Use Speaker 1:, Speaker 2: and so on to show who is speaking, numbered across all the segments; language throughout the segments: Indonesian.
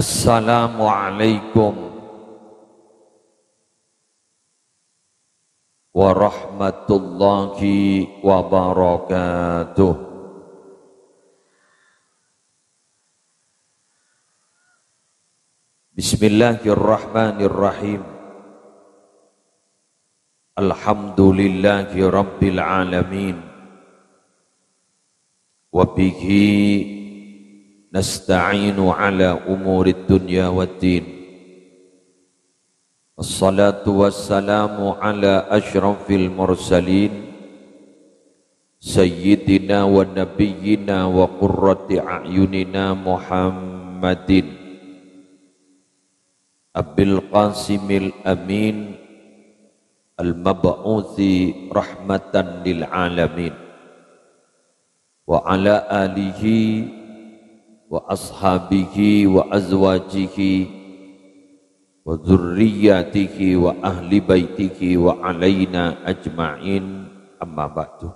Speaker 1: Assalamualaikum warahmatullahi wabarakatuh. Bismillahirrahmanirrahim. Alhamdulillahi rabbil alamin. Wa bihi nasta'inu ala umurid dunya waddin. Assalatu wassalamu ala ashrafil mursalin sayyidina wa nabiyyina wa qurrati a'yunina Muhammadin Abil Qasimil Amin al-mab'uthi rahmatan lil alamin wa ala alihi wa ashabihi wa azwajihi wa dzurriyyatihi wa ahli baitihi wa alaina ajma'in, amma ba'du.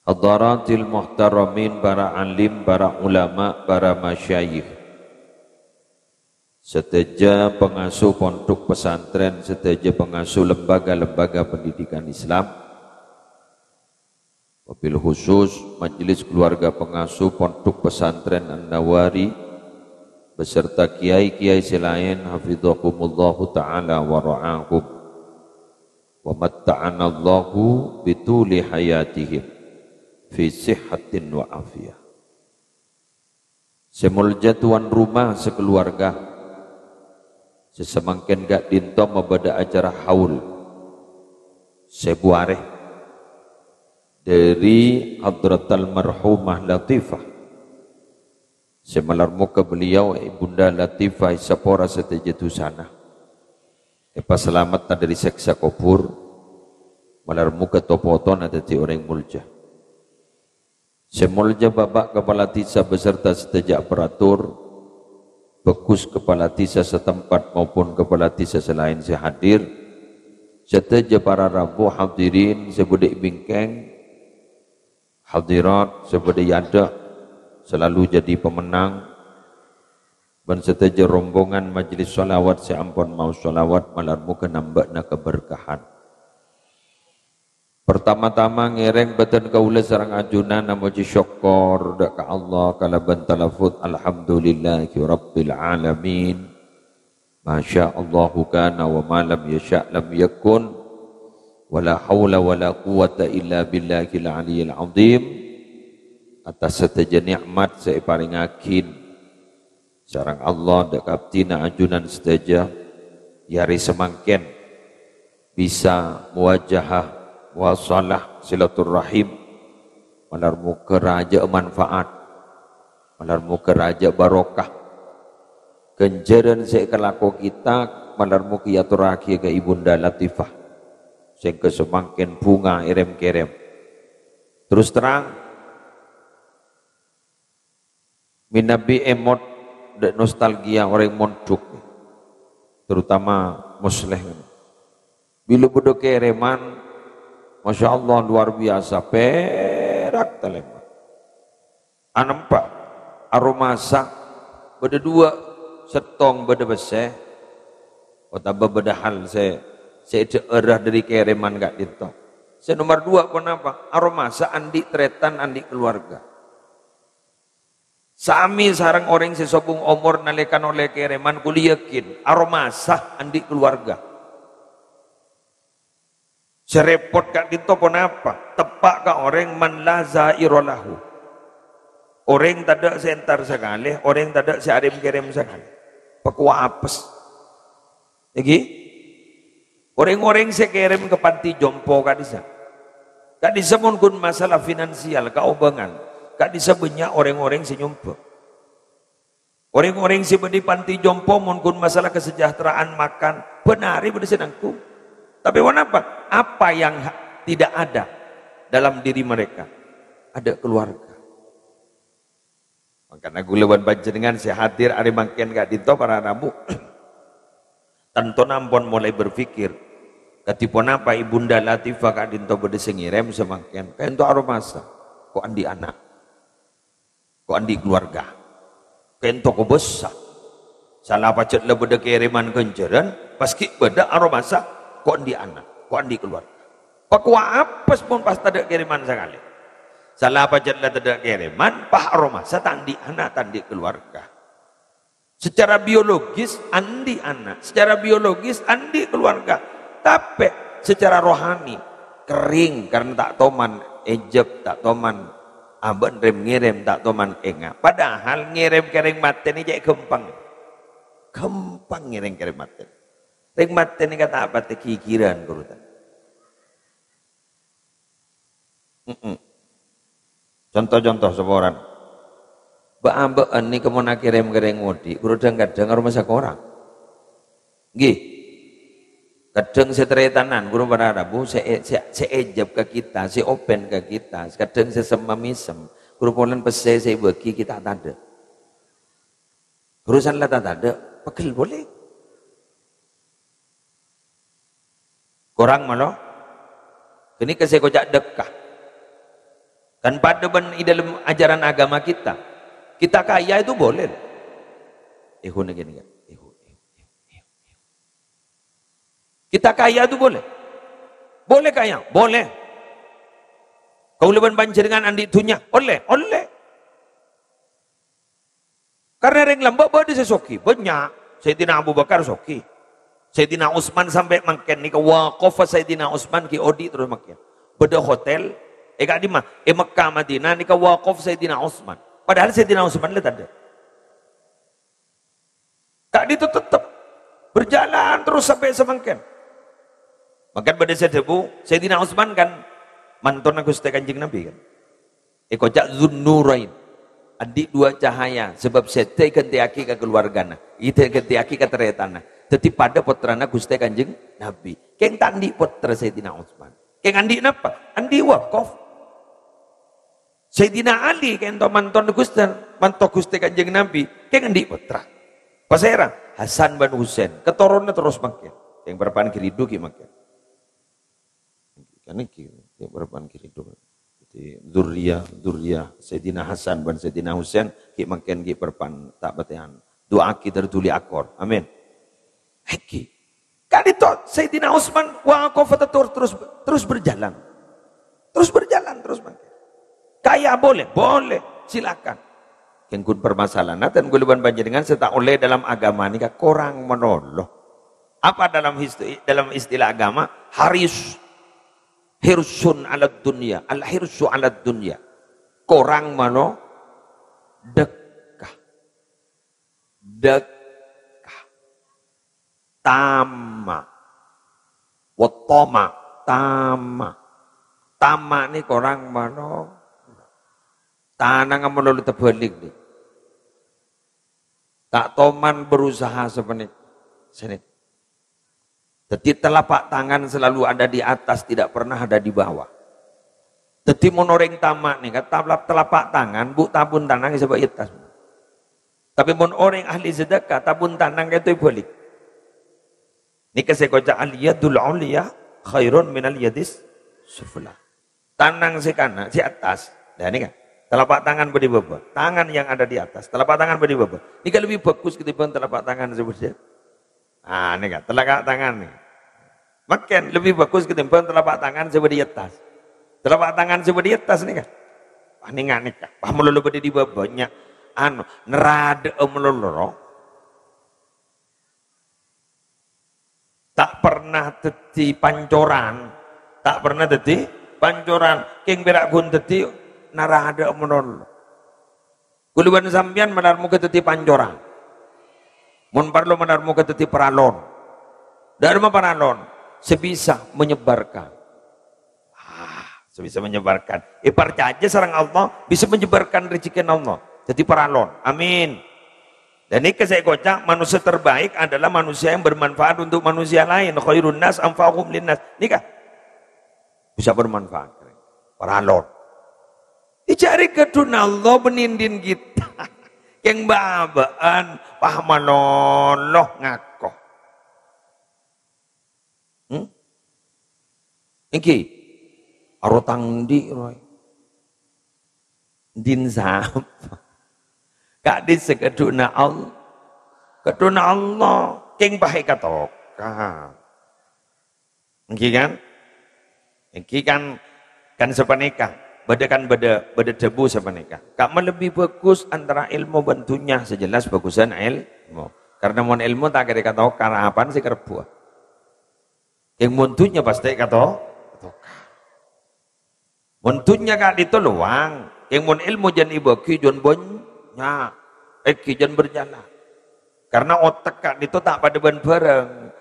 Speaker 1: Hadaratil muhtaramin, para alim, para ulama, para masyayikh, seteja pengasuh pondok pesantren, seteja pengasuh lembaga-lembaga pendidikan Islam, wabil khusus majelis keluarga pengasuh pondok pesantren An-Nawari beserta kiai-kiai selain hafidhakumullahu ta'ala wa ra'ahum wa matta'anallahu bituli hayatihim fi sihhatin wa afiyah. Semulja tuan rumah sekeluarga sesemangken gak dinto membeda acara haul sebuareh dari Hadratal Marhumah Latifah. Semalar muka beliau Ibunda Latifah Isapora setejetu sana. Epa selamat dari seksa kubur. Malar muka topoton ada ti orang mulja. Semulja babak kepala tisa beserta seteja aparatur, bekus kepala tisa setempat maupun kepala tisa selain sehadir, seteja para rabu hadirin sebudik bingkeng, hadirat sebagai yada selalu jadi pemenang dan seteja rombongan majlis salawat seampun mau salawat malarmu kenambakna keberkahan. Pertama-tama ngereng beten kaula sareng ajunan namuji syukur ka Allah kala bentalafut alhamdulillahi rabbil alamin. Masya Allahu kana wa ma lam yasha lam yakun. Wala haula wala quwata illa billahil aliyil azim. Atas seteja nikmat saya paringakin sareng Allah dekaptina ajunan seteja yari semangken bisa muwajahah wasalah silaturrahim malarmu keraja manfaat malarmu keraja barokah kenjeran saya kelaku kita malarmu kiyaturaki ke Ibunda Latifah sehingga semangkin bunga irem-kerem. Terus terang minabi emot dan nostalgia orang mondok terutama musleh bila bodoh kereman Masya Allah luar biasa perak teleman anempak aromasa beda dua setong beda besar otaba beda hal saya erah dari kereman gak dinto. Saya nomor dua kenapa? Aromasa andi tretan andi keluarga. Sami sarang orang sesobung umur nalekan oleh kereman kuli yakin aromasa andi keluarga. Serepot gak dinto kenapa? Tepak ka orang man la zairolahu. Orang tidak sentar sekali, orang tidak searim kerem sekali. Pakwa apes. Lagi? Orang-orang saya kirim ke panti jompo kadisa. Kadisa mungkin masalah finansial, kaubangan. Kadisa banyak orang-orang senyumpa. Orang-orang si di panti jompo mungkin masalah kesejahteraan makan. Benari pada senangku. Tapi apa? Apa yang tidak ada dalam diri mereka? Ada keluarga. Karena gulawan panjenengan saya hadir hari mangken gak dinto para rabu. Tentu nampun mulai berpikir. Katipun apa Ibunda Latifah kak dinto bede sengirem semangken. Kayak itu aromasa. Kok andi anak? Kok andi keluarga? Kento ko besar. Salah pacet le beda kiriman kenceran, paski beda aromasa, kok di anak, kok di keluarga. Pakwa apes pun pas tak ada kiriman sekali. Salah pacet le tak ada kiriman, pah aromasa tandi anak, tandi keluarga. Secara biologis andi anak, secara biologis andi keluarga. Tapi secara rohani kering karena tak toman ejeb, tak toman aben rem ngirim, tak toman enga. Padahal ngirim kering mati ini jadi gempang. Gempang ngirim kering mati. Ring mati ini kata apa? Kekikiran kurutan. Contoh-contoh seorang. Ba-ambaan ni kemana kirim-kirim ngodi, kadang-kadang rumah sekorang. Gih, kadang seteretanan, guru berarabu, seejab ke kita, open ke kita, kadang sesema-misem, guru polen pese, bagi kita tak ada. Urusan lah tak ada, pegel boleh. Korang malah, ini kasih kocak dekah. Kan pada dalam ajaran agama kita kaya itu boleh. Kita kaya itu boleh. Boleh kaya, boleh. Kau leban banjir dengan andi tunya, oleh. Karena ring lembak bade sesoki, banyak. Sayyidina Abu Bakar soki. Sayyidina Utsman sampai makan ni waqaf Sayyidina Utsman ki odi terus makan. Beda hotel, di mah, Mekah Madinah ni waqaf Sayyidina Utsman. Padahal Sayyidina Utsman lihat ada. Kak itu tetap berjalan terus sampai semangken. Makan pada sedebu, Sayyidina Utsman kan mantan Gusti Kanjeng Nabi kan. Kocak Zunnurain. Adik dua cahaya sebab sete kentiaki ke keluargana. Itu kentiaki ke teretana. Tetapi pada putrana Gusti Kanjeng Nabi. Keng tandi putra Sayyidina Utsman. Keng andi napa? Andi waqaf. Sayyidina Ali kento manton Gusti Kanjeng Nabi keng andi putra. Pasera Hasan bin Husain keturunannya terus makin. Yang berpan kiridu ki makin. Kan iki yang berpan kiridu. Jadi dzurriyyah Sayyidina Hasan bin Sayyidina Husain ki makin ki berpan tak batean. Doa ki tertuli akor. Amin. Iki kan itu Sayyidina Utsman waqaf terus berjalan. Terus makin. Kaya boleh, silakan. Yang kun permasalahan dan guluban panjenengan serta oleh dalam agama ini kurang menoloh. Apa dalam istilah agama? Hirsun ala dunia, al-hirsu ala dunia. Kurang dekah. Tama. Watoma, tama ini kurang tanang melulu terbalik nih. Tak toman berusaha sebenarnya. Jadi telapak tangan selalu ada di atas, tidak pernah ada di bawah. Jadi monoreng tamak nih, kata telapak tangan, bu tabun tanang sebab atas. Tapi mon orang ahli sedekah, tabun tanang itu balik. Ini kasih kocak aliyadul uliya khairun minal yadis sufla. Tanang si kanan, si atas. Dan ini kan. Telapak tangan beri bawah, tangan yang ada di atas, telapak tangan beri bawah. Ini kan lebih bagus ketimbang telapak tangan sebutnya. Ah, ini kan telapak tangan nih. Makin lebih bagus ketimbang telapak tangan sebut di atas. Telapak tangan sebut di atas nih kan. Wah ini nggak nih kan. Wah melulu beri di bawahnya. Nerade melulu. Tak pernah teti pancoran, tak pernah teti pancoran. King berak gun teti. Narada menol. Guluban sampian menarmu keteti pancoran. Mun parlo menarmu keteti peralon. Dharma paralon sebisa menyebarkan. Sebisa menyebarkan. Percaya sarang Allah bisa menyebarkan rezeki Allah. Jadi peralon. Amin. Dan ini saya kocak manusia terbaik adalah manusia yang bermanfaat untuk manusia lain. Khairun nas anfa'uhum linnas. Ini kan bisa bermanfaat. Peralon. Dicari kedun Allah menindin kita. Yang babaan pahmanoloh ngakoh. Iki arotang di roy. Din sapa. Kak di sekeduna Allah. Keduna Allah. King bahai katoka. Iki kan sepanika. Beda kan beda debu sepanika. Kak lebih bagus antara ilmu bentunya sejelas bagusan ilmu. Karena mon ilmu tak kira katoka. Apaan sih kerbuah. Yang muntunya pasti katoka. Muntunya kak itu luang. Yang mon ilmu jan ibaki jan banyak. Jan berjalan. Karena otak kak itu tak pada bareng.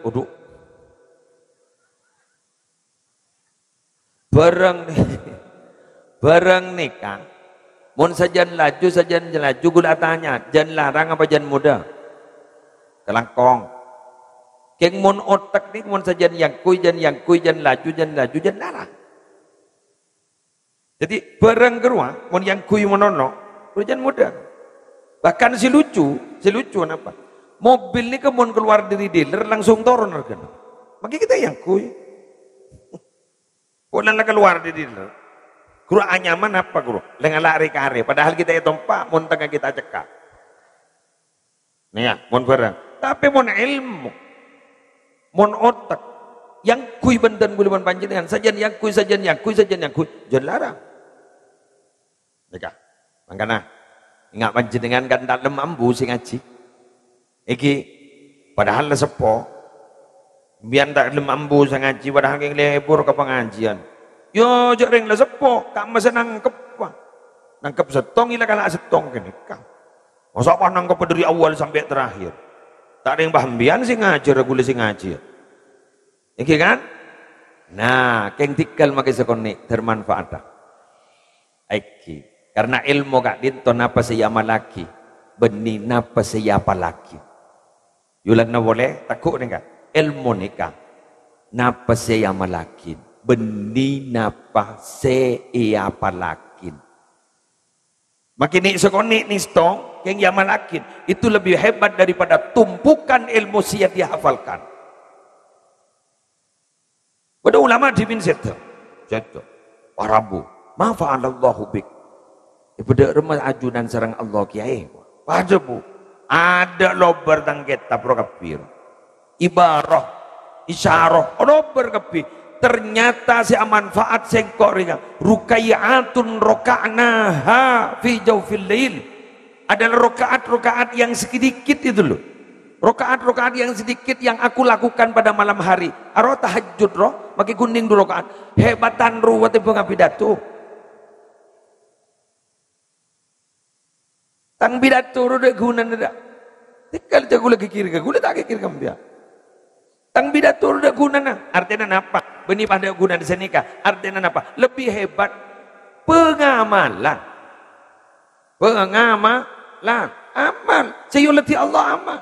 Speaker 1: Uduk. Bareng nih kang. Mun sajan laju gula tanya. Jan larang apa jan muda? Kelangkong. Keng mun otak nih mun sajan yang kui jan laju jan larang. Jadi bareng keruang. Mun yang kui monono. Jan muda. Bahkan si lucu kenapa? Mobil ini kemun keluar dari dealer langsung turun harganya. Makanya kita yang kui. Pulang keluar dari dealer. Guru anyaman apa guru? Lengan lari kare. Padahal kita itu pak, mun tengah kita cekak. Nih ya, mun barang. Tapi mun ilmu, mun otak, yang kui benden bulan panjenengan. Sajian yang kui. Jangan larang. Nika, makanya. Ingat panjenengan kan tak lemambu sing ngaji. Iki padahal sepo. Biar tak lemambu sing ngaji padahal yang lebur ke pengajian. Yo jak ring sepo, kak masa nangkep wah. Nangkep setong ila kala setong kene kang. Masa apa nangkep dari awal sampai terakhir. Tak ada yang paham bian sing ngajar gule sing ngaji. Iki kan? Nah, keng tikal makai sekonik bermanfaat. Iki karena ilmu kak dinto napa siapa lagi, benih napa siapa lagi. Yulang na boleh takut nih kak. Ilmu nikah napa siapa lagi, benih napa siapa lagi. Makin nih sekonik nih stong, yang yama lagi itu lebih hebat daripada tumpukan ilmu siap dihafalkan. Pada ulama dimin seto, Warabu, mafa'alallahu bik. Ibadah rumah ajunan sarang Allah kiai. Wajib bu. Ada lobar tangget tapro kapir. Ibarah, isyarah, lobar kapir. Ternyata si manfaat sengkok ringan. Rukai'atun roka'naha fi jawfil lail. Adalah rokaat yang sedikit itu loh. Rokaat yang sedikit yang aku lakukan pada malam hari. Aro tahajud roh, maki kuning dulu rokaat. Hebatan ruwat ibu ngapidato. Tang bidato udah guna nada. Tikal jago lagi kiri ke gula tak kiri kambia. Tang bidato udah guna na. Artinya apa? Benih pada guna di sini kah? Artinya apa? Lebih hebat pengamalan. Amal. Sayulati Allah amal.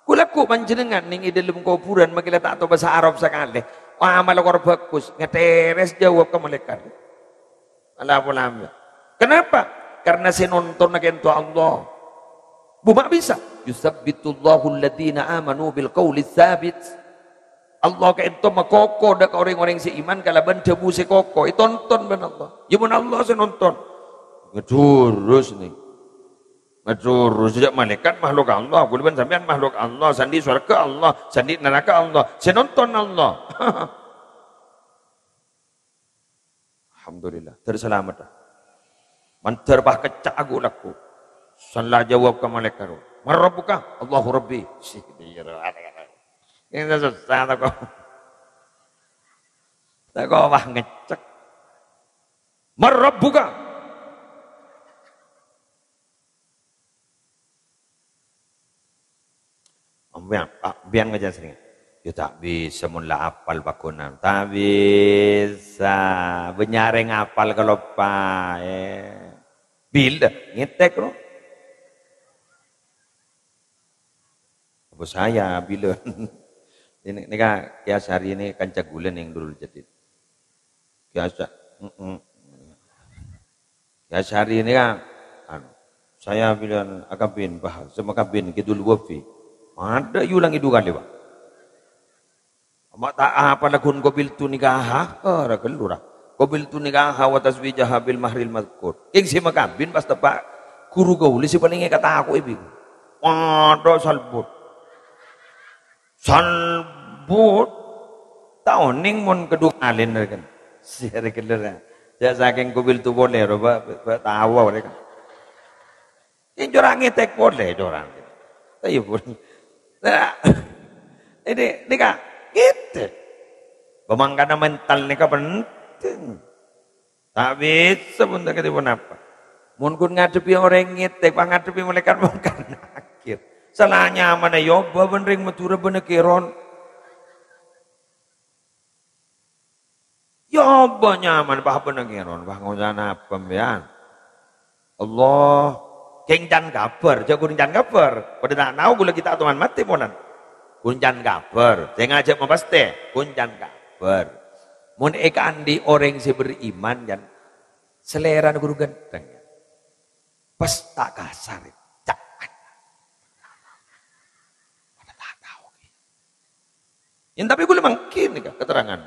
Speaker 1: Kulaku panjenengan ning dalam kuburan makila tak tahu bahasa Arab sekali. Amal kor bagus. Ngeteres jawab ke malaikat. Alhamdulillah. Kenapa? Karena saya nonton nakento Allah. Bumak bisa. Yusabbitullahu alladhina amanu bil qawli tsabit. Allah kento makoko dak orang-orang si iman kala ban debu si koko. Itonton ben Allah. Ya mun Allah saya nonton. Ngejurus nih. Ngejurus sejak malaikat makhluk Allah. Kulo ben sampean makhluk Allah, sandi surga Allah, sandi neraka Allah. Saya nonton Allah. Alhamdulillah. Terselamat. Manterbah kecak aku laku. Salah jawab ke malaikat. Marabbuka? Allahu Rabbi. Ini susah tak kau. Tak kau wah ngecek. Marabbuka? Biar ngejak sering. Ya tak bisa mula apal bakunan. Tak bisa. Benyareng apal kalau pak. Bila ngetek loh. Apa saya bila ini kan kias hari ini kan cagulan yang dulu jadi. Kias hari ini kan saya bilang akabin bahas sama kabin kidul wafi. Ada yulang itu kali pak. Mak tak apa lagun kobil tu nikah ora kelurah. Kobil tu nikah wa taswijah bil mahril madkur. Ing si makabin pas tepak Guru gauli si paling kata aku ibu. Waduh salbut. Salbut. Taoning mon kedua alin kan. Siar keler. Ya saking kubil tu boleh roba tawa mereka. Yang jorang ngetek boleh jorang. Tapi pun. Ini kak gitu. Pemangkana mental ni penting. Tak bisa pun tak ketipun apa. Mungkin ngadepi orang ngetek, ngadepi malaikat mungkin akhir. Salahnya mana yoba benring matura benekiron. Yoba nyaman bah benekiron, bah ngusana pembian. Allah, kengjan kabar, jago kengjan kabar. Pada tak tahu gula kita tuan mati monan. Kunjan kabar, saya ngajak mempasti, kunjan kabar. Mun ekan di orang si beriman dan selera guru ganteng. Pas tak kasar, cak. Pada tak tahu. Yang tapi gue mungkin nih keterangan.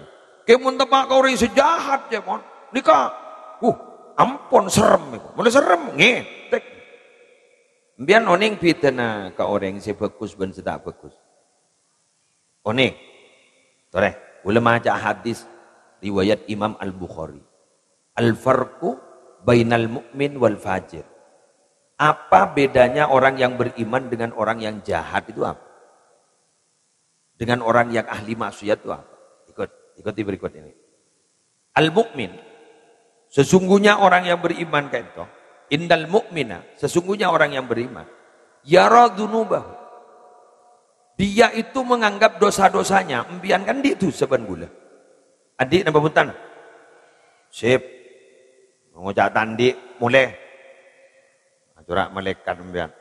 Speaker 1: Kayak mun tepak kau orang sejahat ya mon, nikah. Ampun serem itu, mulai serem ngetek. Biar oning pitena ke orang si bagus ben sedak bagus. Oning, tore, ulama aja hadis riwayat Imam Al-Bukhari. Al-farqu bainal mu'min wal fajir. Apa bedanya orang yang beriman dengan orang yang jahat itu apa? Dengan orang yang ahli maksiat itu apa? Ikuti berikut ini. Al-mu'min, sesungguhnya orang yang beriman kayak itu. Indal mu'mina, sesungguhnya orang yang beriman. Yara dunubahu. Dia itu menganggap dosa-dosanya, membiarkan dia itu seban gula. Adik nama puntan. Sip. Mengujak tandik, mulai. Curak malaikat membian.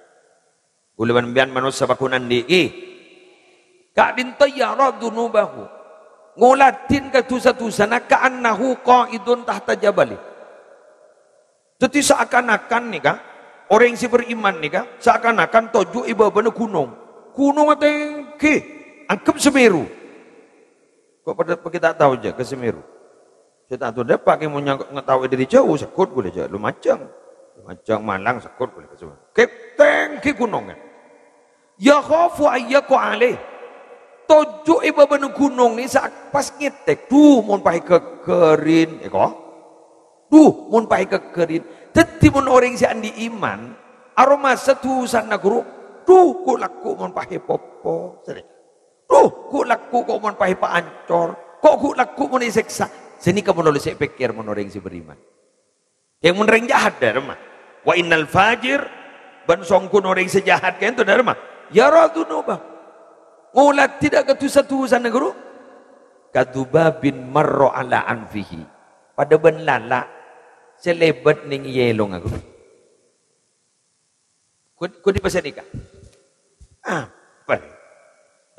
Speaker 1: Gula membian manusia bakunan di. Kak dinta yara dunubahu. Ngulatin ke tusa-tusana ka'annahu qa'idun tahta jabali. Jadi seakan-akan nih kak, orang yang si beriman nih kak, seakan-akan toju ibadah gunung. Gunung atau ke, angkep Semeru. Kok pada kita tahu aja ke Semeru. Saya tak tahu dia pakai mau ngetahui dari jauh, sekut boleh aja. Lumajang Malang sekut boleh ke Semeru. Keteng ke gunung kan. Ya khafu ayyaku alaih. Tojo ibadah gunung ni saat pas ngetek, mau pakai kekerin, mau pakai kekerin. Tetapi mun orang si andi iman, aroma satu sana guru. Ku laku mon pahe popo. Ku laku kok mon pahe paancor. Kok ku laku mon iseksa. Sini kamu nulis saya pikir mon orang si beriman. Yang mon orang jahat dah remah. Wa innal fajir ban songkun orang sejahat kan itu dah remah. Ya radunubah. Ngulat tidak ketusa-tusan neguru. Kaduba bin marro ala anfihi. Pada ben lala selebat ning yelong aku. Ku di pasal nikah. Apa?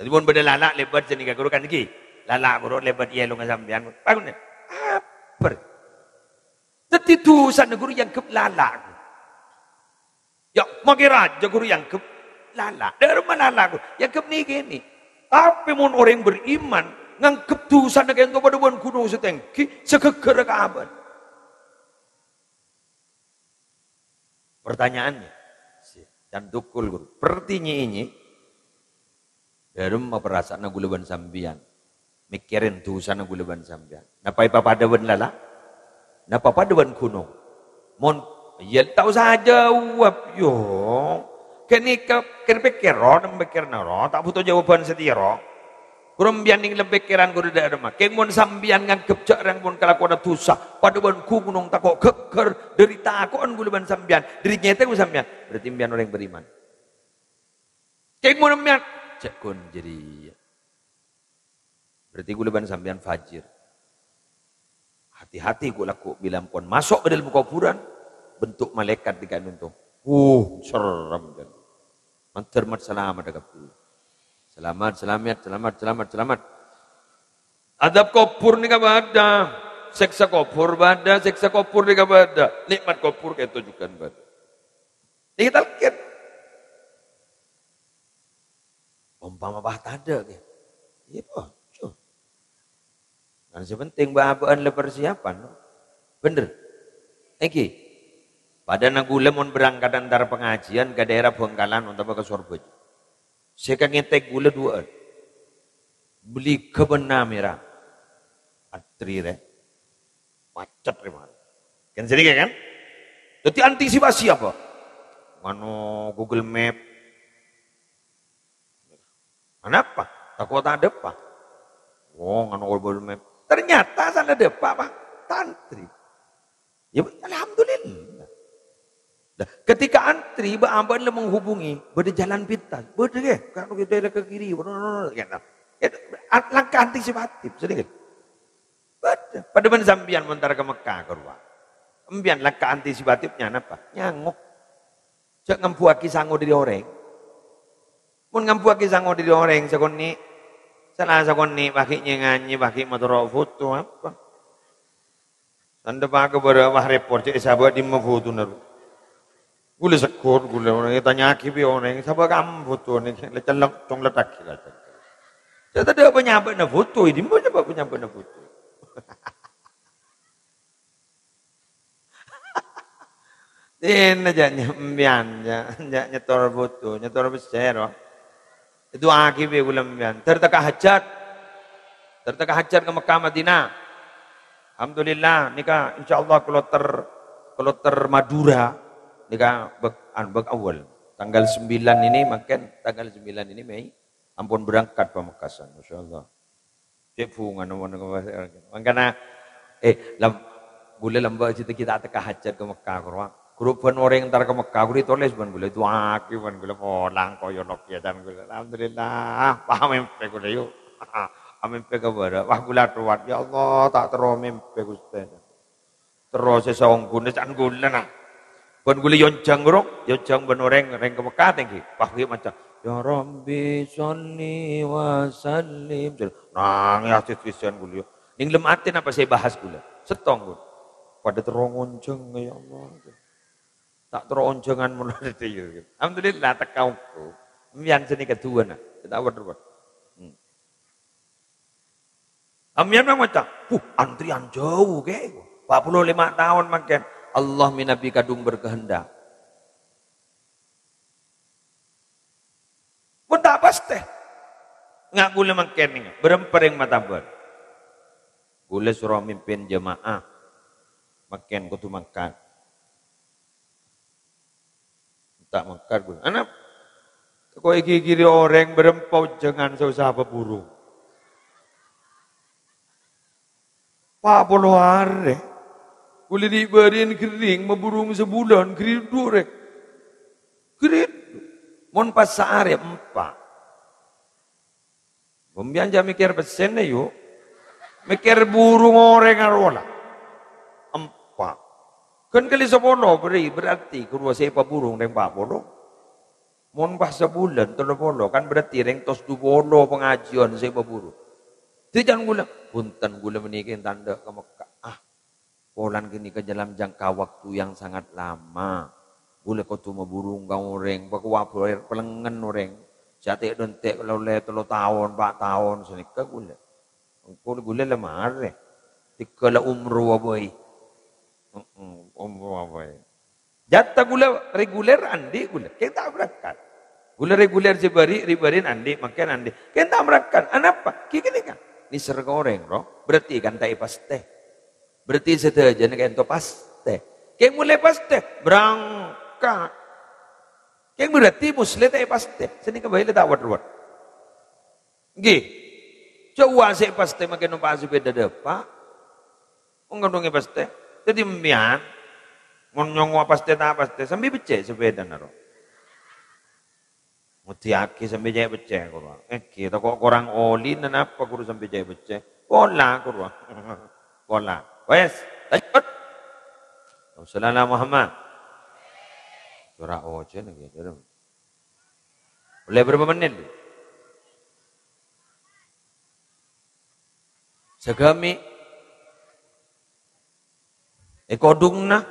Speaker 1: Jadi pun benda lalak lebat jenis guru kan lagi. Lalak guru lebat ia lu ngasambian. Bangun. Apa? Jadi tu sana guru yang kep lalak. Ya makira aja guru yang kep lalak. Dari mana lalak guru? Yang kep ni gini. Tapi mun orang beriman ngangkep tu sana kan tu pada buan kuno setengki sekeker kaban. Pertanyaannya. Dan tukul guru. Pertinya ini dari rumah perasaan gulaban sambian. Mikirin tuh sana gulaban sambian. Napa pada ban lala? Napa pada ban kuno? Mon, ya tahu saja uap yo. Kini pikir naro, tak butuh jawaban setiro. Kurang bianing lempikiran guru dari rumah. Kemon sambian ngangkep jarang pun kalau kau ada tusa. Pada ban gunung tak kok keker dari takon gulaban sambian. Dari nyete gulaban sambian. Berarti bian orang beriman. Kemon sambian. Cek kon jadi. Berarti gulaban sambian fajir. Hati-hati ku laku bilang pun masuk ke dalam kuburan bentuk malaikat di kanun tu. Serem kan. Mantermat selamat dekat tu. Selamat. Adab kubur ni kabada. Seksa kubur bada, seksa kubur ni kabada. Nikmat kubur kayak tujukan bada. Ini kita lihat. Umpama bah tada ke. Iya pak. Dan sepenting bahan le persiapan. Bener. Eki. Pada nagula mon berangkat antar pengajian ke daerah Bengkalan untuk ke Surabaya. Saya kan ngetek gula dua. Beli kebena merah. Atri re. Macet re man. Kan sedikit kan? Jadi antisipasi apa? Mano Google Map. Kenapa? Takut ada apa? Oh, ngano Google Map. Ternyata sana ada apa, Pak? Tantri. Ya, alhamdulillah. Nah, ketika antri, Mbak le menghubungi, beda jalan pintas, beda ke, kalau kita ada ke kiri, gitu. Langkah antisipatif, sedikit. Beda. Pada ben sambian mentar ke Mekah kerwa. Ambian langkah antisipatifnya apa? Nyanguk. Cek ngampuaki sango dari orang. Mun ngampuaki sango dari orang, sakoni, salah sakoni, pakai nyanyi, pakai motor foto apa? Anda pakai berapa report, cek sahabat di foto naru. Gula sekor, gula orang tanya kibi orang, siapa kamu foto ni? Lecelak, cong letak kita. Saya tadi apa nyampe na foto ini, mau coba punya apa na foto? Ini aja nyambian, nyetor foto, nyetor besar. Itu akibi gula nyambian. Terteka hajat ke Mekah Madinah. Alhamdulillah, nikah insyaallah kalau Madura. Nikah bek awal tanggal 9 ini makan tanggal 9 ini Mei ampun berangkat Pamekasan masyaallah cek fungan makanya boleh lembak cerita kita teka hajat ke Mekah grup orang ntar ke Mekah guru tulis ban boleh itu aki ban boleh polang koyo ya dan boleh alhamdulillah paham mimpi gula yuk mimpi kabar wah gula tuat ya Allah tak terus mimpi Gusti terus sesong guna can gula nah ban guli yonjang ben orang ke Mekah tinggi pakai macam ya Rabbi sholli wa sallim nang ya sisian guli ning lematin apa saya bahas gula setong gula pada terongonjeng ya Allah tak teronjengan menurut itu alhamdulillah tak kauku mian seni kedua nak kita awal amian macam antrian jauh ke 45 tahun makan Allah minabi kadung berkehendak. Pun tak pasti. Nggak boleh makan ini. Berempering mata ber. Boleh suruh mimpin jemaah. Makan kutu makan. Tak makan boleh. Anak. Kau kiri orang berempau jangan susah berburu. 40 hari. Boleh diberiin kering, memburung sebulan, kering durek. Kering. Mon pas sehari 4. Pembianja mikir besen na yuk. Mikir burung orang arola. 4. Kan kali 10 berarti kedua siapa burung yang 40. Mon pas sebulan 30 kan berarti yang tos 20 pengajian siapa burung. Itu jangan gula. Punten gula menikin tanda ke Mekah. Polan kini ke dalam jangka waktu yang sangat lama. Boleh kau tu burung kau orang, bawa pelengan orang. Jatuh dontek kalau le 3 tahun, 4 tahun senika gula. Kau gula lemar le. Tikala umroh boy. Umroh boy. Jatah gula reguler andi gula. Kita berangkat. Gula reguler sebari ribarin andi makan andi. Kita berangkat. Anapa? Kini kan. Ini serga orang roh. Berarti kan tak pasti. Berarti setelah kayak itu paste. Kayak mulai paste, berangkat. Kayak berarti muslim tak paste. Sini kembali tak wad-wad. Gih, coba saya paste makin numpak sepeda depan. Mengandungi paste. Jadi mian, ngonyong paste tak paste. Sambil becek sepeda naro. Mutiaki sambil jaya becek kurang. Kita kok kurang oli, dan apa kurang sambil jaya becek. Pola kurang. Pola. Wes, lanjut. Wassalamualaikum Muhammad. Surah oce lagi. Boleh berapa menit? Segami. Kodung na.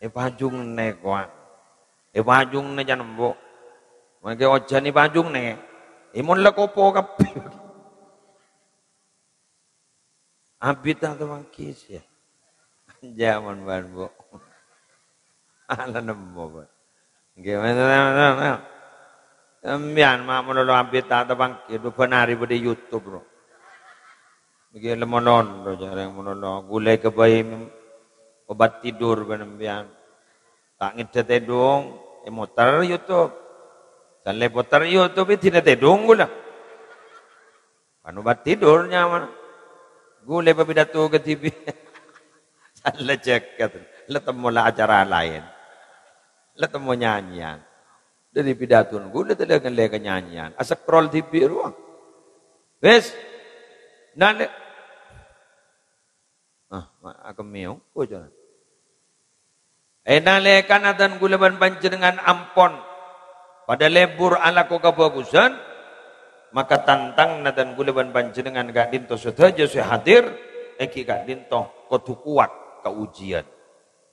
Speaker 1: Pajung ne kwa. Pajung ne jangan mbok. Mereka oce ni pajung ne. Imon la kopo kapi. Abid atau mangkis ya. Zaman ban bu. Ala nemu bu. Gimana? Sembian mak menolo ambit tak tabang itu penari pada YouTube bro. Begini lemonon do jarang menolo gulai kebayi obat tidur benembian. Tak ngedet tedung, motor YouTube. Dan lepotar YouTube itu tidak tedung gula. Kan obat tidurnya mana? Gulai pidato ke TV. Salah cek kata. Letemu lah acara lain. Letemu nyanyian. Dari pidato gue udah tidak ngeliat nyanyian. Asa scroll TV ruang. Wes, nale. Aku miong, kau jangan. Nale kanatan gulaban panjenengan ampon. Pada lebur ala ko kebagusan, maka tantang nadan gulaban panjenengan gak dinto sedaja saya hadir. Eki gak dinto kudu kuat kaujian.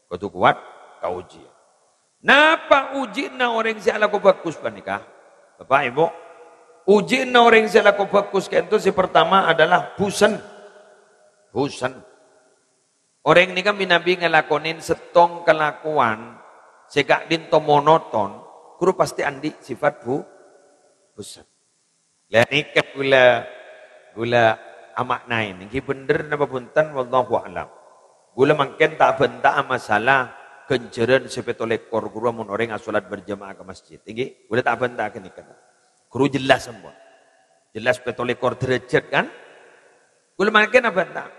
Speaker 1: Kudu kuat kaujian. Napa uji na orang si ala ko bagus panikah? Bapak Ibu, uji na orang si ala ko bagus itu si pertama adalah busan. Busan. Orang ini kan binabi ngelakonin setong kelakuan segak dinto monoton, kuru pasti andi sifat busan. Lihat ini gula amak nain. Ini bener napa punten wallahu a'lam. Gula mungkin tak benta masalah kenceran sepetolekor guru mun orang asolat berjamaah ke masjid. Tinggi, boleh tak bantah kan ikan. Guru jelas semua. Jelas petolekor derajat kan? Boleh makin apa tak?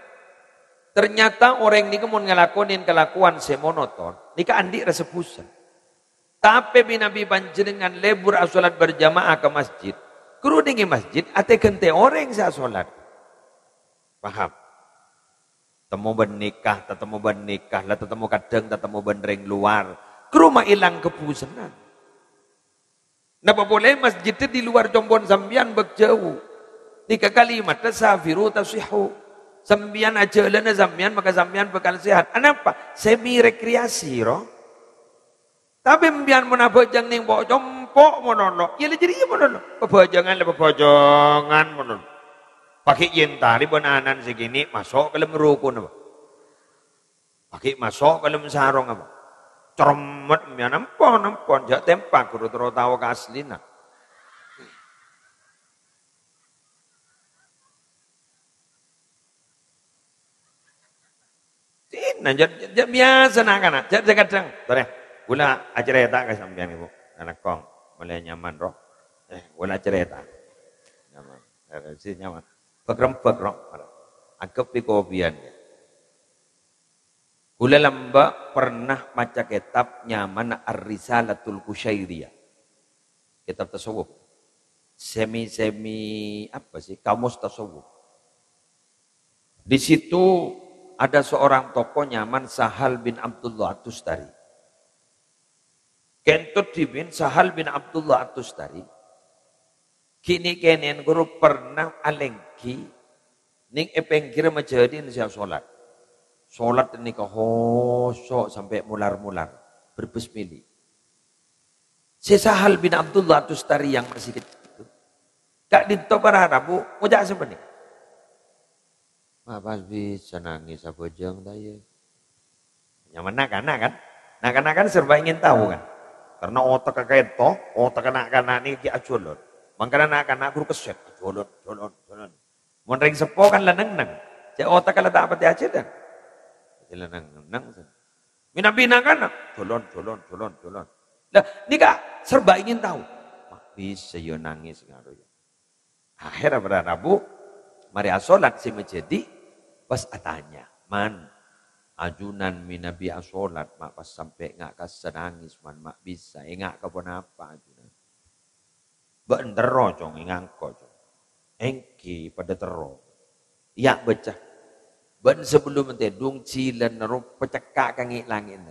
Speaker 1: Ternyata orang ini mun ngelakonin kelakuan semonoton, nika andi rasa pusat. Tapi binabi panjenengan lebur asolat berjamaah ke masjid. Guru dingi masjid, ate gente orang saya asolat. Paham? Temu bernikah, tetemu bernikah, lah tetemu kadang, tetemu benreng luar. Ke rumah hilang kepusenan. Napa boleh masjid itu di luar jombon sambian berjauh. 3 kalimat, tasafiru tasihu. Sambian aja lana sambian, maka sambian bakal sehat. Kenapa? Semi rekreasi roh. Tapi sambian menabajang ning bawa jompok monono. Ya jadi iya monono. Pebajangan monono. Pakai yentari benanan segini masuk ke dalam rukun apa? Pakai masuk ke dalam sarung apa? Cermet ya nampon jak tempak kudu terus tahu ke aslina. Tina jat biasa nak kana. Jat kadang. Tore. Gula acerita ka sampean ibu. Anak kong mulai nyaman roh. Gula acerita. Nyaman. Si nyaman. Pagrempek roh. Anggap di kopian. Kula lamba pernah maca kitab nyaman Ar-Risalatul Qusyairiyah. Kitab tasawuf. Semi apa sih? Kamus tasawuf. Di situ ada seorang tokoh nyaman Sahal bin Abdullah At-Tustari. Kentut bin Sahal bin Abdullah At-Tustari. Kini kenen guru pernah alengki ning epengkir majadin siap sholat. Sholat ini kehosok sampai mular-mular. Berbesmili. Si Sahal bin Abdullah At-Tustari yang masih kecil itu. Kak dinto berharap bu, mujak sebenarnya. Apa bisa nangis apa jeng daya. Nyaman nak-anak kan? Nak-anak kan serba ingin tahu kan? Karena otak kakek toh, otak anak-anak ini ki aculun. Makanya anak-anak guru keset, aculun. Menring sepo kan leneng-neng. Cek otak kalau tak apa dia dan. Leneng-neng. Bina-bina kan? Culun. Lah, ini kak serba ingin tahu. Bisa yo nangis ngaruh. Akhirnya berharap bu, mari asolat si menjadi pas atanya man ajunan minabi asolat mak pas sampai ngak kas nangis man mak bisa ngak kapon apa ajunan bener cong ngangko cong engki pada tero ya becah ben sebelum mentedung cilen naruh pecekak kangi langit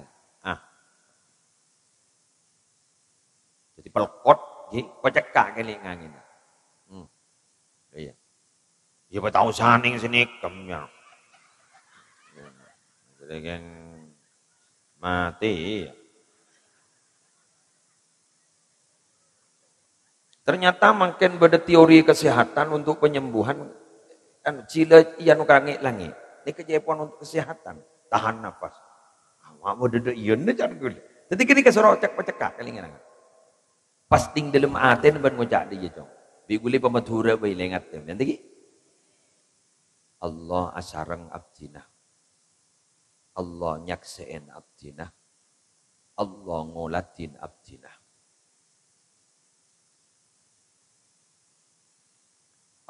Speaker 1: jadi pelkot pecekak kangi langit iya. Ya tahu saning sini kemnya. Jadi yang mati. Ternyata makin beda teori kesehatan untuk penyembuhan kan cila iyan kangi langit. Ini kejepon untuk kesehatan. tahan nafas. Awak mau duduk iyon na jangan gula. Jadi kini kesorok cek pecekak kali ngan. Pasting dalam aten ban ngocak dia jong. Bi guli pamatura bay lengat tem. Nanti Allah asarang abdina. Allah nyakseen abdina. Allah ngolatin abdina.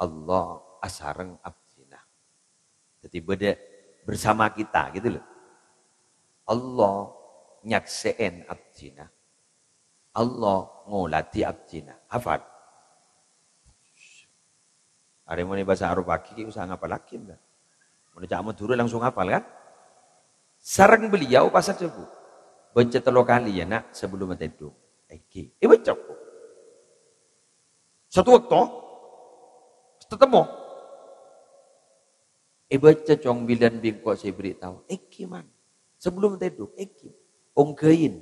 Speaker 1: Allah asarang abdina. Jadi beda bersama kita gitu loh. Allah nyakseen abdina. Allah ngolati abdina. Hafal. Ada yang mau bahasa Arab lagi, usah ngapal lagi. Mau cak Madura langsung hafal kan? Sarang beliau pasal cebu. Baca telur kali ya nak sebelum tidur. Baca. Satu waktu, ketemu. Baca cong bilan bingkok saya beritahu. Man. Sebelum tidur. Ongkain.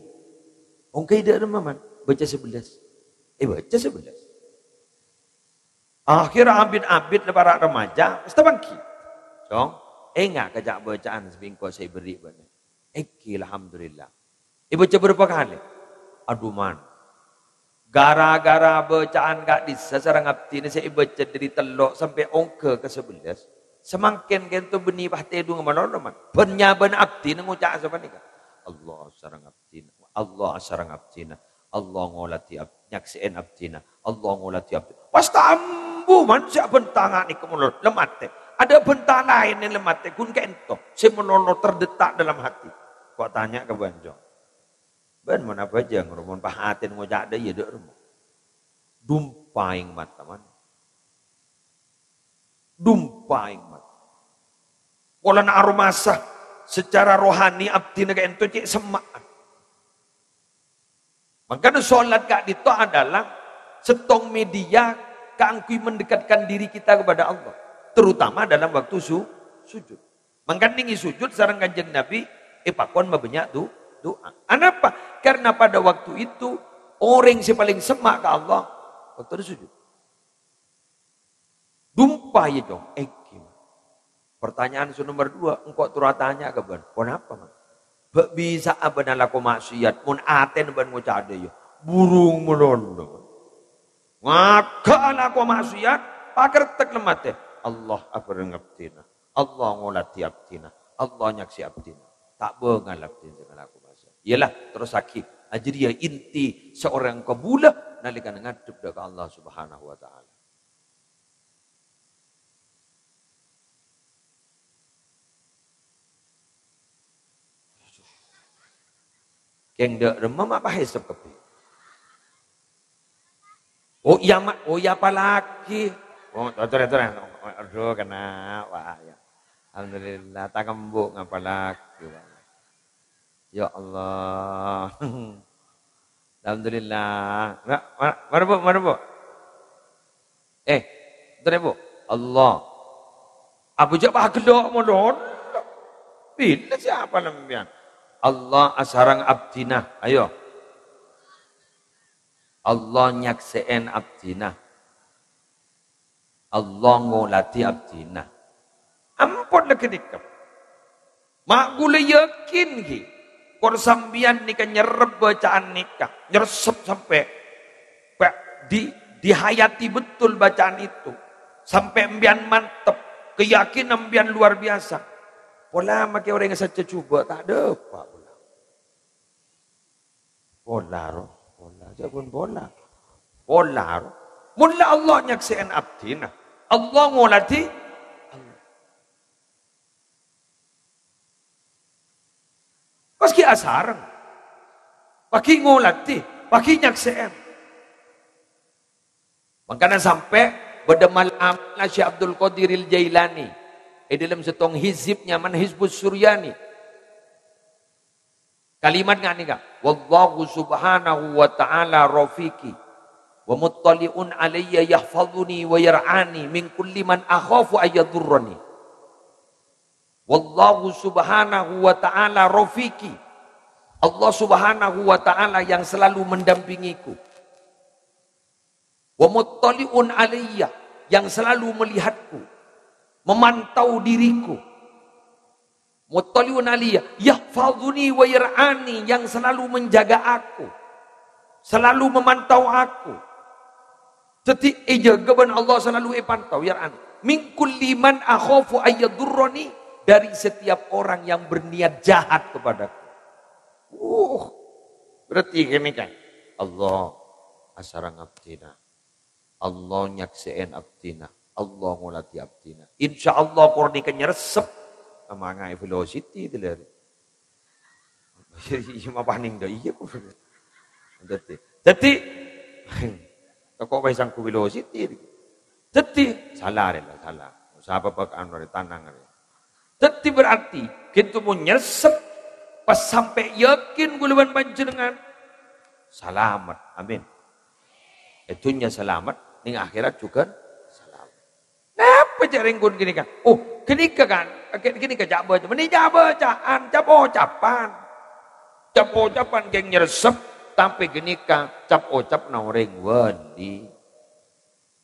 Speaker 1: Ongkain dah man. Baca 11. Baca 11. Akhir abid-abid para remaja, mesti bangki. Cong, enggak kejak bacaan sebingkok saya beri bani. Alhamdulillah. Baca berapa kali? Aduh man. Gara-gara bacaan gak bisa sarang abdi ini saya baca dari telok sampai ongke ke-11. Semakin kento benih bahti edung manon man. Penyaban abdi ini ngucap apa nih? Allah sarang abdi. Allah sarang abdi. Allah ngolati abdi. Nyaksiin abdi. Allah ngolati abdi. Pasta man siya bentangan ni kemulut lemat. Ada bentang lain yang lemat. Kun kento. Si menolong terdetak dalam hati. Kau tanya ke Banjong. Ben mana aja ngurun pahatin ngojak ada ya dek rumah. Dumpaing mata man. Dumpaing mata. Pola na aromasa secara rohani abdi na kento cik semaan. Makanya sholat kak itu adalah setong media keangkui mendekatkan diri kita kepada Allah. Terutama dalam waktu sujud. Mengkandingi sujud sarang kanjeng Nabi, pakon mabanyak doa. Kenapa? Karena pada waktu itu, orang yang paling semak ke Allah, waktu sujud. Dumpah ya dong. Pertanyaan nomor 2, engkau turut tanya ke ban. Kenapa man? Bisa apa nalaku maksiat, mun aten ban ngucap ada ya. Burung melondo. Ngaka alaku maksiat, pakar tek lemate. Allah apa ngabdina. Allah ngolati abdina. Allah nyaksi abdina. Tak bengal abdina dengan aku maksiat. Ialah terus sakit. Jadi inti seorang kabulah nalikan ngadep dengan Allah Subhanahu wa taala. Keng dek remam apa hisap kepi? Oh iya apa lagi? Oh, tuh. Aduh kena wah ya. Alhamdulillah tak kembuk ngapa lagi. Ya Allah. Alhamdulillah. Mana bu? Bentar bu. Allah. Abu jabah kedok modon. Bila siapa namanya? Allah asarang abdina. Ayo. Allah nyakseen abdina. Allah ngolati abdina. Ampun lagi dikap. Mak gula yakin ki. Kor sambian nikah nyerep bacaan nikah. Nyeresep sampai. Dihayati betul bacaan itu. Sampai mbian mantep. Keyakinan mbian luar biasa. Pola makai orang yang saja cuba. Tak ada apa. Pola. Jangan pola. Mula Allah nyaksikan abdina. Allah ngolati. Paski asarang. Paki ngolati. Paki nyaksikan. Makanya sampai pada malam Syekh Abdul Qadir Al-Jailani. Dalam setong hizibnya man Hizbus Suryani. Kalimat nggak nih kak? Wallahu subhanahu wa ta'ala rafiqi. Wa muttali'un alayya yahfadhuni wa yar'ani min kulli man akhafu ayyadurrani. Wallahu subhanahu wa ta'ala rafiqi. Allah subhanahu wa ta'ala yang selalu mendampingiku. Wa muttali'un alayya yang selalu melihatku. Memantau diriku. Muttaliun aliyya yahfazuni wa yar'ani, yang selalu menjaga aku, selalu memantau aku. Jadi jaga Allah selalu pantau yar'ani. Min kulli man akhafu ayyadurrani, dari setiap orang yang berniat jahat kepadaku. Berarti ini kan Allah asarang abdina, Allah nyakseen abdina, Allah ngulati abdina. Insyaallah korni kenyeresep sama ngai velocity itu lari. Iya paning dah iya kok. Jadi kok baisang ku velocity. Jadi salah lah salah. Siapa pak anu tanang. Jadi berarti kita mau nyesep pas sampai yakin guluban panjenengan selamat. Amin. Itunya selamat, ning akhirat juga selamat. Apa jaring kun gini kan? Oh, gini kan jak baca. Meni jak bacaan, cap ucapan. Cap ucapan geng nyeresep tapi gini kan cap ucap na orang wali.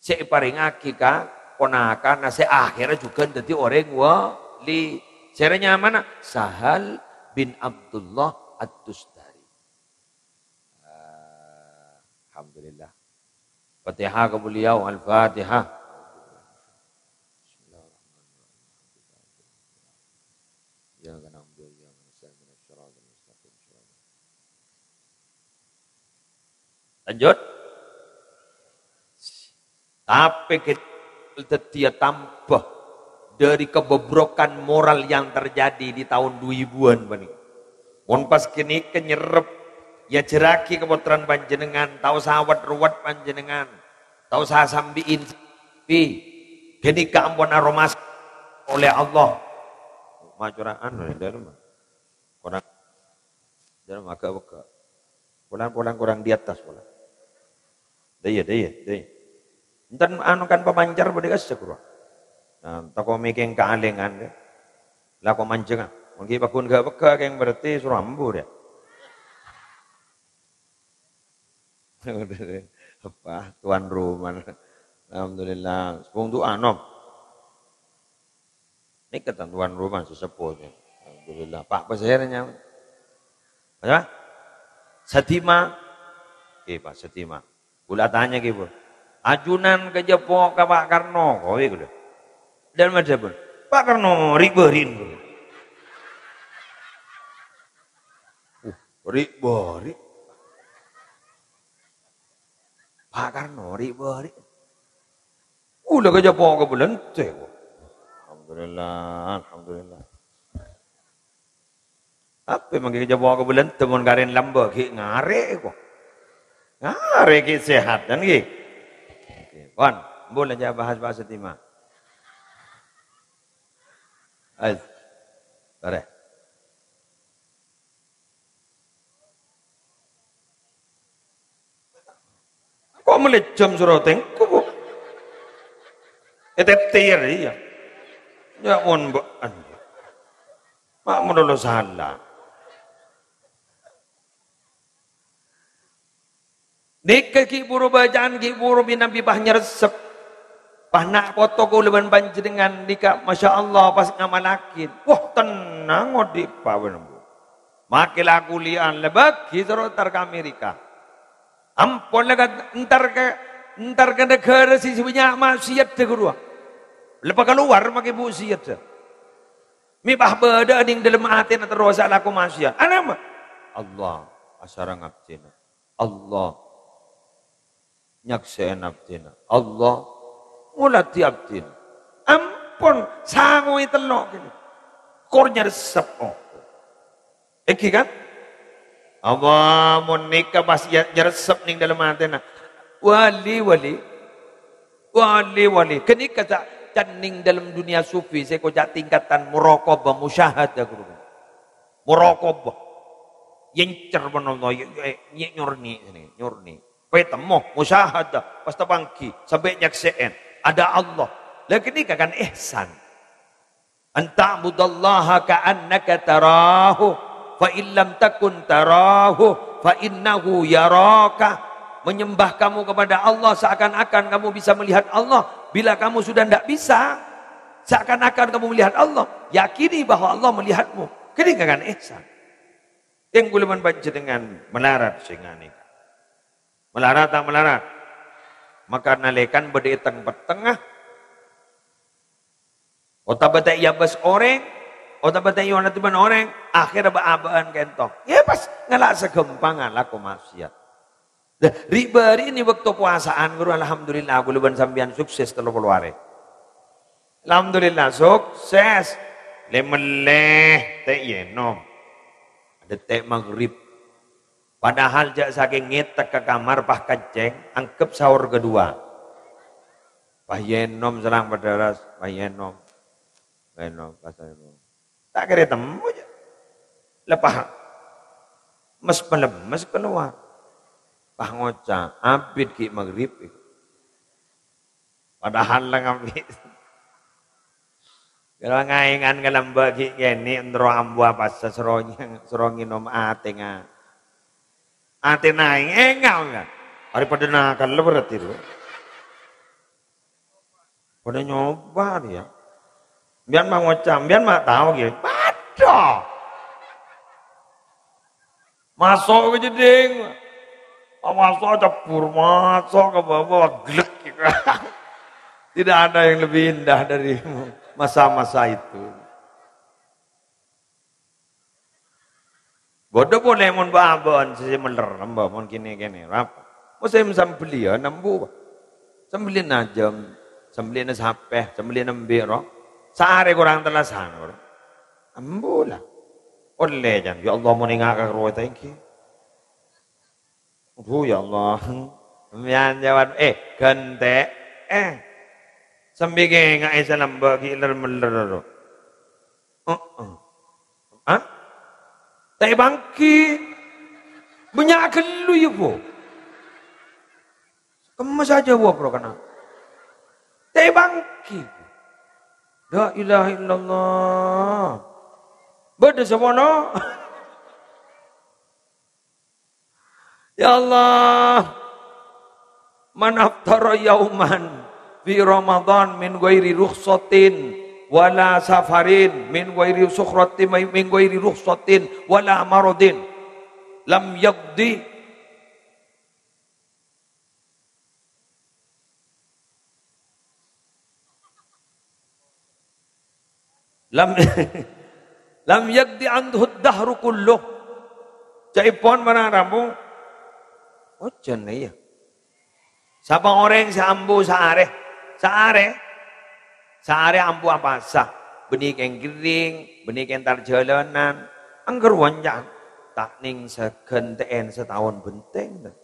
Speaker 1: Si paringaki ka ponakan se akhirat juga dadi orang wali. Caranya mana? Sahal bin Abdullah Ad-Dustari. Alhamdulillah. Fatihah ke beliau, Al-Fatihah. Lanjut. Tapi dia tambah dari kebobrokan moral yang terjadi di tahun 2000-an. Mon pas kini kenyerep ya jeraki keputaran panjenengan, tahu sawat ruwet panjenengan, tahu sah sambiin pi, gini keampun aromas oleh Allah. Macuraan dari rumah, kurang dari rumah agak pulang kurang di atas pulang. Daya. Entar anu kan pemancar bodi kas sekurang. Nah, toko mikeng kealengan deh, lah kok mancing ah, mungkin bakun gak beka yang berarti surambu deh. Apa tuan rumah, alhamdulillah, sepung tu anom. Ini kata tuan rumah sesepuhnya, alhamdulillah. Pak pesernya, apa? Satima, Pak Satima. Gula tanya gitu, ajunan ke Jepang ke Pak Karno, kowe gitu. Dan macam pun, Pak Karno riberin. Riberi. Pak Karno riberi. Udah ke Jepang ke Belente. Alhamdulillah. Apa yang ke Jepang ke Belente mun karen lamba ki ngare kok. Ngare ki sehat dan ki. Oke, Wan, boleh aja bahas Satima. Az. Bare. Kok melecem suroteng? Kok etetir ya. Ya on mbak anda. Mak menolo salah. Nek ki buru bacaan ki buru binabi bah nyeresep. Bah nak foto ko leban panjenengan nika masyaallah pas ngamalakin. Wah tenang odi pawen bu. Makilah kuliah lebagi serotar ke Amerika. Ampun lega entar ke negara si banyak maksiat de guru. Lepas keluar makai busiat. Mi bah beda ning dalam hati na terus laku maksiat. Anama Allah asarang abdina. Allah nyakseen abdina. Allah mulati abdina. Ampun sangui telok gini. Kornya resep. Eki kan? Allah monika pas nyeresep ning dalam hati na. Wali. Kini kata ning dalam dunia sufi saya kocak tingkatan muraqabah musyahadah guru. Muraqabah. Yencer menono nyurni ini, nyurni. Petemo musyahadah pas tabangki sampai nyakseen ada Allah. Lagi ini kan ihsan. Anta'budallaha ka'annaka tarahu fa illam takun tarahu fa innahu yaraka. Menyembah kamu kepada Allah seakan-akan kamu bisa melihat Allah. Bila kamu sudah tidak bisa, Seakan-akan kamu melihat Allah. Yakini bahwa Allah melihatmu. Kini akan ihsan. Yang kuliman baca dengan melarat sehingga ini. Melarat tak melarat. Maka nalekan berdetang petengah. Otak batai ia bas orang. Otak batai ia nanti ban orang. Akhirnya berabaan kentok. Ya pas ngelak segempangan laku maksiat. Ribari ini waktu puasaan. Guru alhamdulillah. Kuliban sambian sukses kalau keluar. Alhamdulillah sukses. Lemeleh teh yenom. Ada teh maghrib. Padahal jak saking ngetek ke kamar pah kaceng, angkep sahur kedua. Pah yenom serang berderas, pah yenom. Yenom pasal yenom. Tak kira temu aja. Lepas mes keluar. Pah ngoca, abid ki maghrib. Padahal lah ngabid. Kalau ngaingan kalam bagi gini ndro ambu apa serongi nom atenga. Ate naing engau enggak. Daripada nakal lo berarti lo. Pada nyoba dia. Biar mah ngocam, biar mah tahu gitu. Pada. Masuk ke jeding. Masuk capur, masuk ke bawah glek gitu. Tidak ada yang lebih indah dari masa-masa itu. Bodoh boleh mon babon sisi meler nambah mon kini apa? Musim sambeli ya nambu. Sambeli najam, sambeli nasapeh, sambeli nambiro. Sehari kurang telasan orang. Ambu lah. Oleh jan, ya Allah mau ningak roh thank you. Ya Allah. Mian jawab gente sambige ngai salam bagi ler meler. Hah? Tak bangki banyak kelu ya po. Kamu saja buat pro kana. Tak bangki. La ilaha illallah. Beda semono. Ya Allah. Man aftara yauman fi Ramadan min ghairi rukhsatin wala safarin min ghairi sukhratin min ghairi rukhsatin wala maradin lam yaqdi lam yaqdi anhu ad-dahru kulluh. Caipon mana ramu? Oh jen ya. Siapa orang sambu Sehari ampu apa sah, benih yang kering, benih yang tarjalanan, angker wanjang, tak ning segenteen setahun benteng.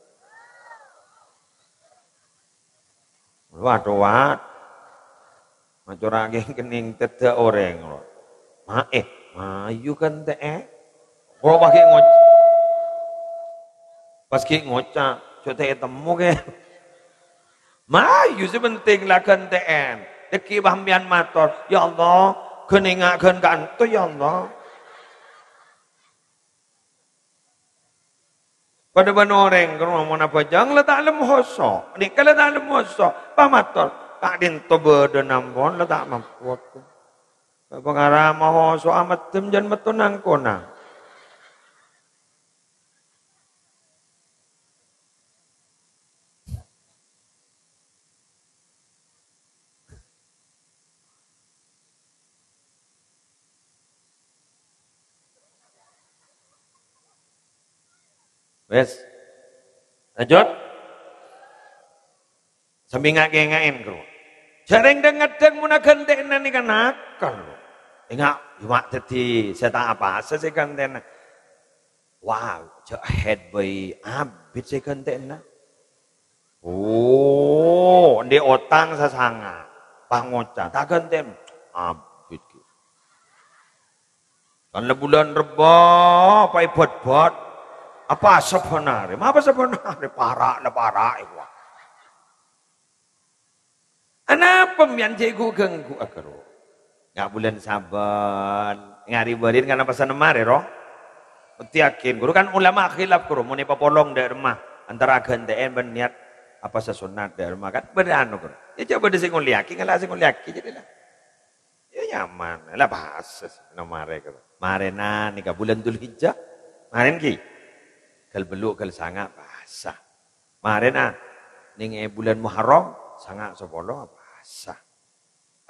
Speaker 1: Waduh, macam orang yang kening tete orang loh. Mayu kan teh, kalau pakai pas ki ngoca, coba temu ke, mayu sebenting lah kan teh. Deki bahmian mator, ya Allah, keningakan kanto ya Allah. Pada banoreng kalau mau apa jang letak lem hoso, ni kalau letak lem hoso, pamator, tak dinto berdenambon letak mampu. Pengarah mau hoso amat temjan metunang kona. Wes, lanjut. Sambil ngake-ngain kru. Jarang dengar-dengar munakan tenan ni kan nakal. Ingat, cuma tadi saya tak apa, saya kan tenan. Wow, cak head boy, abis saya kan tenan. Oh, di otang sasanga, pangoca, tak kan tenan, abis. Kan bulan reba, apa ibad-ibad. Apa sebenarnya? Apa sebenarnya? Parah itu. Anak pemian cikgu genggu akaro. Nggak bulan saban. Ngari berin karena pesan mare roh. Yakin guru kan ulama khilaf guru. Mau nipa polong dari rumah. Antara gantiin berniat apa sesunat dari rumah kan. Beranu guru. Ya coba disinggung liaki. Nggak singgung liaki jadilah. nyaman. Lah bahasa mare kata. Marena nika bulan Dzulhijjah. Maren ki. Kal beluk kal sanga bahasa. Marena ning bulan Muharram sanga 10 bahasa.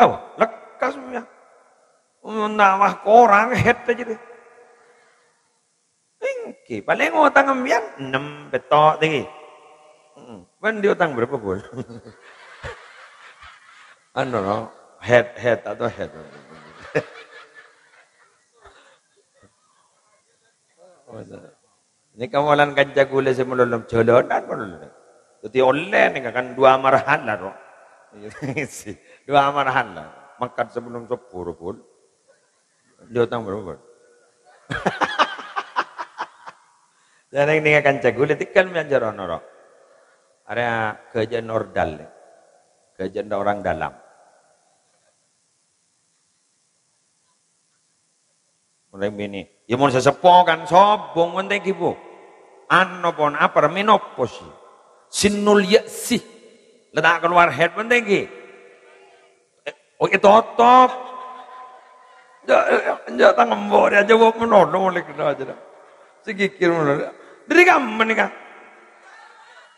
Speaker 1: Oh, lekas ya. Nawah korang het aja deh. Oke, paling utang ambian 6 betok tinggi. Kan dia utang berapa bol? Anu no, head atau head. Ini kawalan kanca gula semulolom jolonan mulolom. Jadi oleh nih kan 2 marahan lah roh. 2 marahan lah. Makan sebelum sepuluh pun. Dia utang berapa? Jangan ini kanca gula tikal menjar onoro. Ada kerjaan ordal. Kerjaan orang dalam. Mulai ini, ya mau sesepo kan sobong wonten kibu. Ano pon apa menopos. Sinul yasi. Letak keluar head wonten ki. Oh itu top. Ya tangan mbok dia jawab menolong oleh kena aja. Sikikir menolong. Dari kamu nikah.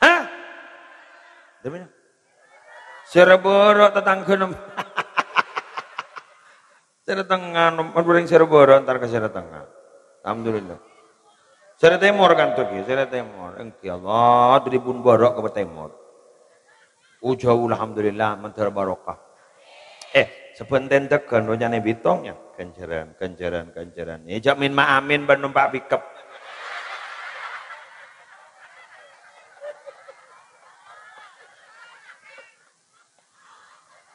Speaker 1: Hah? Demi Sereboro tetangga. Sere tengah, nomor Sereboro antar ke Sere tengah. Alhamdulillah. Sere timur kan tuh, Sere timur. Engki Allah, dribun borok ke timur. Ujau alhamdulillah, mentar barokah. Sebentar tekan, rojane bitongnya. Kenceran. Jamin ma'amin ban numpak pickup.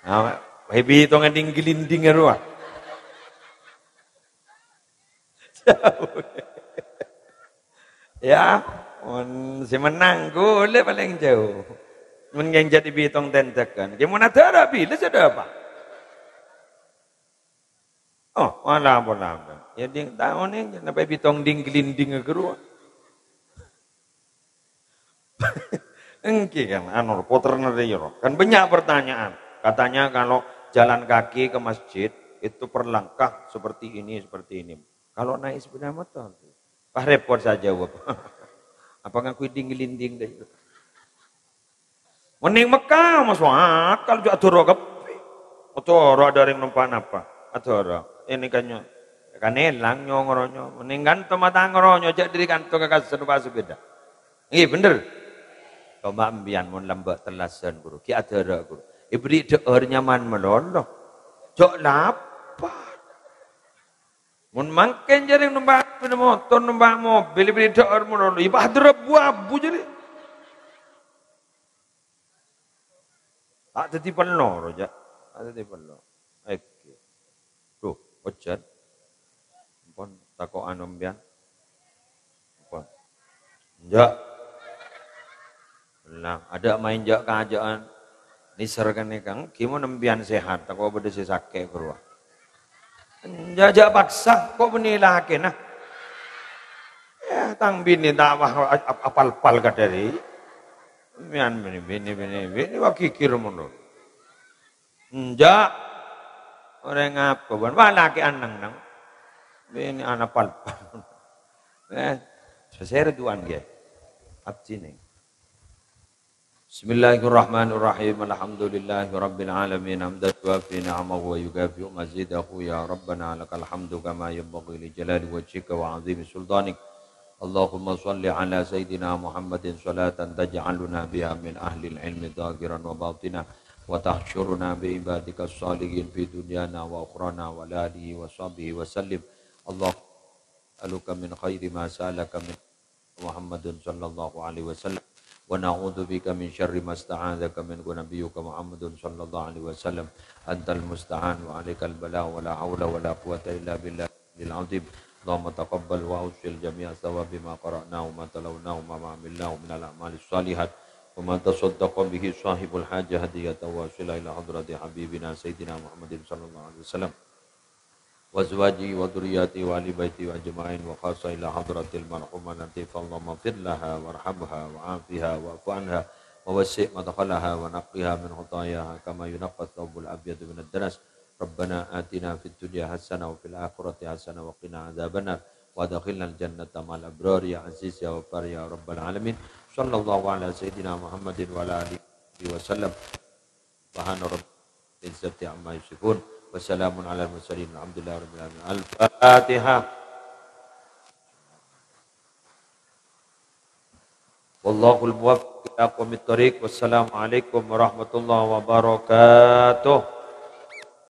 Speaker 1: Nah, bitong yang gelinding ruah. Ya, si menang gule paling jauh. Yang jadi bitong tentekan. Gimana ada bila sudah apa? Oh, malah. Ya ding tahun ini sampai bitong gelinding keruah. Engki kan, anu puter neriyo. Kan banyak pertanyaan. Katanya kalau jalan kaki ke masjid itu perlangkah seperti ini. Kalau naik sepeda motor, Pak repot saja jawab. Apa ngaku ding-linding deh. Mending Mekah masuk akal juga adoro kepi. Adoro ada yang numpak apa? Adoro. Ini kan elang nyongoronyo. Mending kan mata ngoronyo jak diri kan ke kasih numpak sepeda. Iya bener. Coba ambian mun lembak telasan guru. Ki adoro guru. Ibri deur nyaman meloloh. Jok lapar. Mun mangken jaring numpak sepeda motor, numpak mobil, ibri deur meloloh. Ibah derep abu jadi. Tak jadi penuh rojak. Tak jadi penuh. Oke. Tuh, ojan. Pon takok anombian. Pon. Jak. Nah, ada main jak kerajaan. Nisarkan nih kang, gimana nembian sehat, tak kau berdesi sakit keruah. Jajak paksa, kok benilah nah. Ya, tang bini tak apal-apal kadari. Mian bini, wah kikir menurut. Jak, orang apa, wah laki anang nang. Bini anak pal-pal. Sesere tuan dia, abdi nih. Bismillahirrahmanirrahim. Alhamdulillahi rabbil alamin. Hamdan tuafi ni'amahu wa yukafi'u mazidahu. Ya Rabbana lakal hamdu kama yanbaghi li jalali wajhika wa 'azimi sultanik. Allahumma salli ala sayyidina Muhammadin salatan taj'aluna biha min ahli al-ilmi dhahiran wa batina wa tahsyuruna bi ibadika as-salihin fi dunyana wa ukhrana wa alihi wa sahbihi wa sallim. Allah aluka min khairi ma sa'alaka min Muhammadin sallallahu alaihi wasallam. ونعوذ بك من شر ما استعاذك منه نبيك محمد صلى الله عليه وسلم أنت المستعان وعليك البلاء ولا حول ولا قوة إلا بالله العظيم اللهم تقبل وأوصل جميع ثواب ما قرأناه وما تلوناه وما عملناه من الأعمال الصالحات وما تصدق به صاحب الحاجة هدية واصلة إلى حضرة حبيبنا سيدنا محمد صلى الله عليه وسلم وازواجي وذرياتي وآل بيتي أجمعين وخاصة إلى حضرة المرحومة التي فاللهم اغفر لها وارحمها وعافها واعف عنها ووسع مدخلها ونقها من خطاياها كما ينقى الثوب الأبيض من الدنس
Speaker 2: Rabbana atina fid dunya hasanah wa fil akhirati hasanah wa qina adzabannar wa adkhilnal jannata ma'al abrar ya aziz ya ghaffar ya rabbal alamin. Sallallahu ala sayyidina Muhammadin wa ala alihi wasallam. Subhana rabbika izzati amma yasifun. Wassalamun ala mursalin. Alhamdulillahi rabbil alamin. Al-Fatihah. Wallahul muwaffiq ila aqwamit thoriq. Wassalamu alaikum warahmatullahi wabarakatuh.